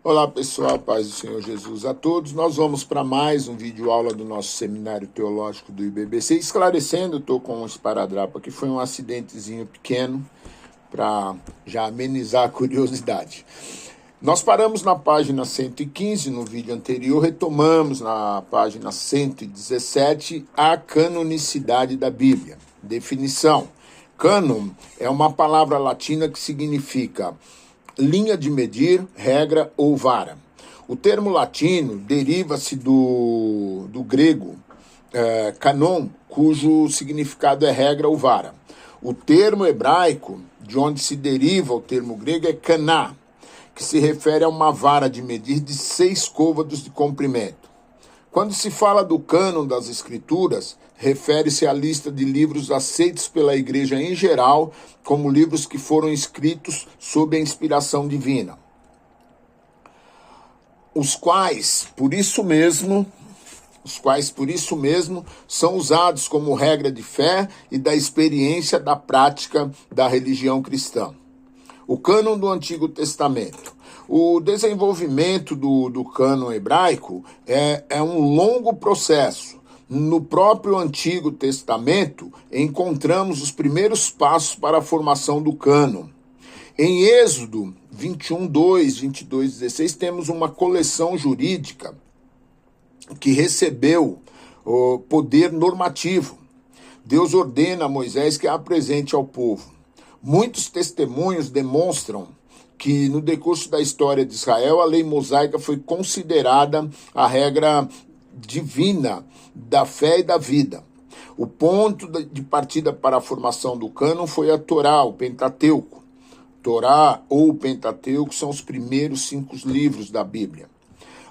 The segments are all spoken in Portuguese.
Olá pessoal, paz do Senhor Jesus a todos. Nós vamos para mais um vídeo aula do nosso Seminário Teológico do IBBC. Esclarecendo, estou com um esparadrapo aqui, foi um acidentezinho pequeno para já amenizar a curiosidade. Nós paramos na página 115 no vídeo anterior, retomamos na página 117 a canonicidade da Bíblia. Definição: cânon é uma palavra latina que significa linha de medir, regra ou vara. O termo latino deriva-se do grego canon, cujo significado é regra ou vara. O termo hebraico, de onde se deriva o termo grego, é caná, que se refere a uma vara de medir de 6 côvados de comprimento. Quando se fala do cânon das Escrituras, refere-se à lista de livros aceitos pela Igreja em geral como livros que foram escritos sob a inspiração divina. Os quais, por isso mesmo, são usados como regra de fé e da experiência da prática da religião cristã. O cânon do Antigo Testamento. O desenvolvimento do cânon hebraico é um longo processo. No próprio Antigo Testamento, encontramos os primeiros passos para a formação do cânon. Em Êxodo 21:2, 22:16, temos uma coleção jurídica que recebeu o poder normativo. Deus ordena a Moisés que a apresente ao povo. Muitos testemunhos demonstram que no decurso da história de Israel, a lei mosaica foi considerada a regra divina da fé e da vida. O ponto de partida para a formação do cânon foi a Torá, o Pentateuco. Torá ou Pentateuco são os primeiros 5 livros da Bíblia.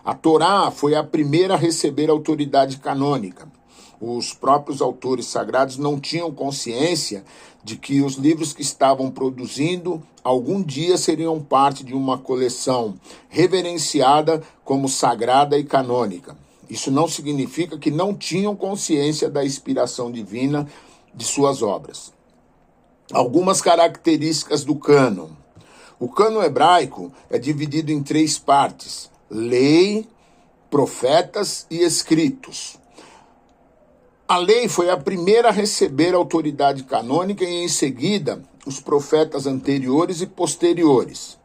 A Torá foi a primeira a receber autoridade canônica. Os próprios autores sagrados não tinham consciência de que os livros que estavam produzindo algum dia seriam parte de uma coleção reverenciada como sagrada e canônica. Isso não significa que não tinham consciência da inspiração divina de suas obras. Algumas características do cânon. O cânon hebraico é dividido em 3 partes: lei, profetas e escritos. A lei foi a primeira a receber autoridade canônica e, em seguida, os profetas anteriores e posteriores.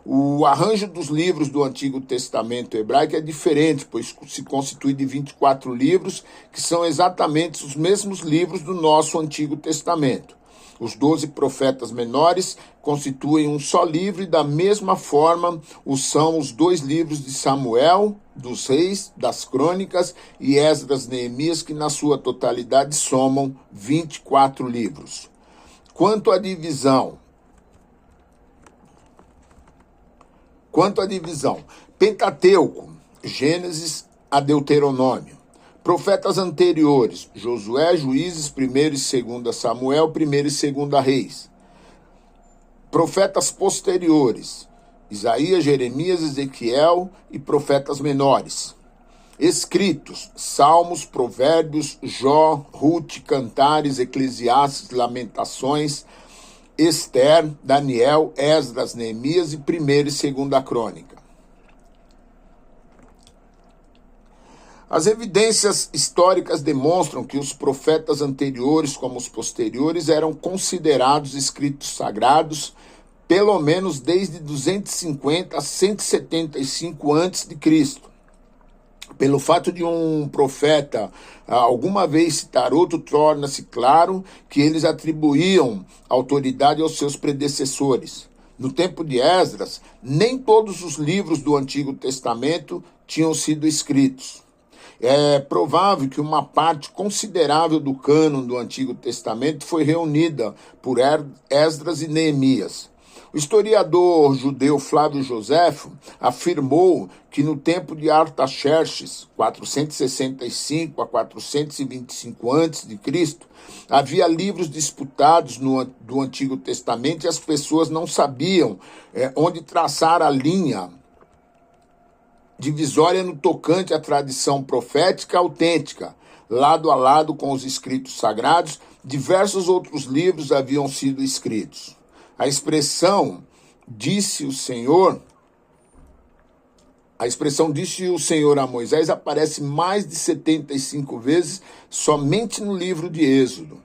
O arranjo dos livros do Antigo Testamento hebraico é diferente, pois se constitui de 24 livros, que são exatamente os mesmos livros do nosso Antigo Testamento. Os 12 profetas menores constituem um só livro e, da mesma forma, são os 2 livros de Samuel, dos Reis, das Crônicas e Esdras, Neemias, que na sua totalidade somam 24 livros. Quanto à divisão, Pentateuco, Gênesis a Deuteronômio. Profetas anteriores, Josué, Juízes, 1º e 2º Samuel, 1º e 2º Reis. Profetas posteriores, Isaías, Jeremias, Ezequiel e profetas menores. Escritos, Salmos, Provérbios, Jó, Rute, Cantares, Eclesiastes, Lamentações, Ester, Daniel, Esdras, Neemias e 1ª e 2ª Crônica. As evidências históricas demonstram que os profetas anteriores, como os posteriores, eram considerados escritos sagrados, pelo menos desde 250 a 175 a.C. Pelo fato de um profeta alguma vez citar outro, torna-se claro que eles atribuíam autoridade aos seus predecessores. No tempo de Esdras, nem todos os livros do Antigo Testamento tinham sido escritos. É provável que uma parte considerável do cânon do Antigo Testamento foi reunida por Esdras e Neemias. O historiador judeu Flávio Joséfo afirmou que no tempo de Artaxerxes, 465 a 425 a.C., havia livros disputados do Antigo Testamento e as pessoas não sabiam onde traçar a linha divisória no tocante à tradição profética autêntica. Lado a lado com os escritos sagrados, diversos outros livros haviam sido escritos. A expressão "disse o Senhor" A expressão disse o Senhor a Moisés aparece mais de 75 vezes somente no livro de Êxodo.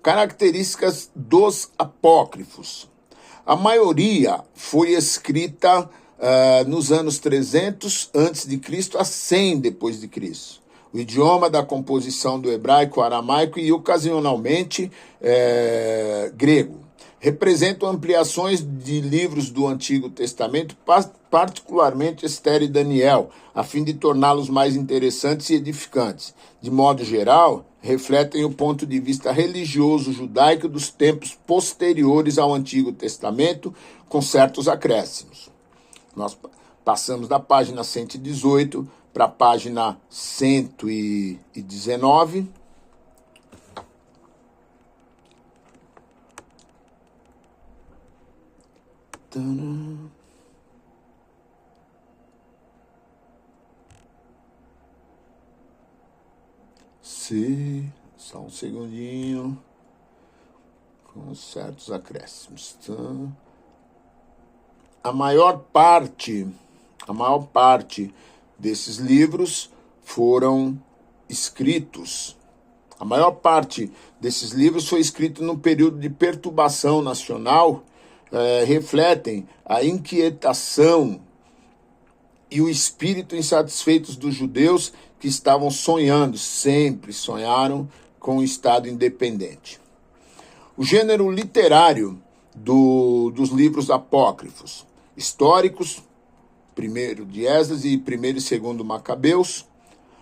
Características dos apócrifos. A maioria foi escrita nos anos 300 a 100 depois de Cristo. O idioma da composição do hebraico, aramaico e ocasionalmente grego. Representam ampliações de livros do Antigo Testamento, particularmente Esther e Daniel, a fim de torná-los mais interessantes e edificantes. De modo geral, refletem o ponto de vista religioso judaico dos tempos posteriores ao Antigo Testamento, com certos acréscimos. Nós passamos da página 118 para a página 119. Só um segundinho. Com certos acréscimos. A maior parte desses livros foram escritos. A maior parte desses livros foi escrito no período de perturbação nacional, refletem a inquietação e o espírito insatisfeitos dos judeus que estavam sonhando, sempre sonharam com o Estado independente. O gênero literário dos livros apócrifos, históricos, primeiro de Esdras e primeiro e segundo Macabeus,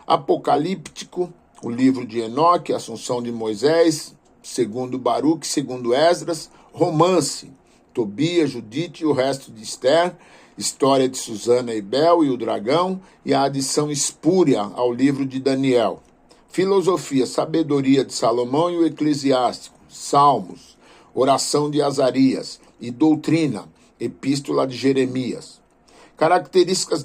apocalíptico, o livro de Enoque, a Assunção de Moisés, segundo Baruque, segundo Esdras, romance, Tobias, Judite e o resto de Esther, história de Susana e Bel e o dragão, e a adição espúria ao livro de Daniel. Filosofia, sabedoria de Salomão e o eclesiástico, salmos, oração de Azarias e doutrina, epístola de Jeremias. Características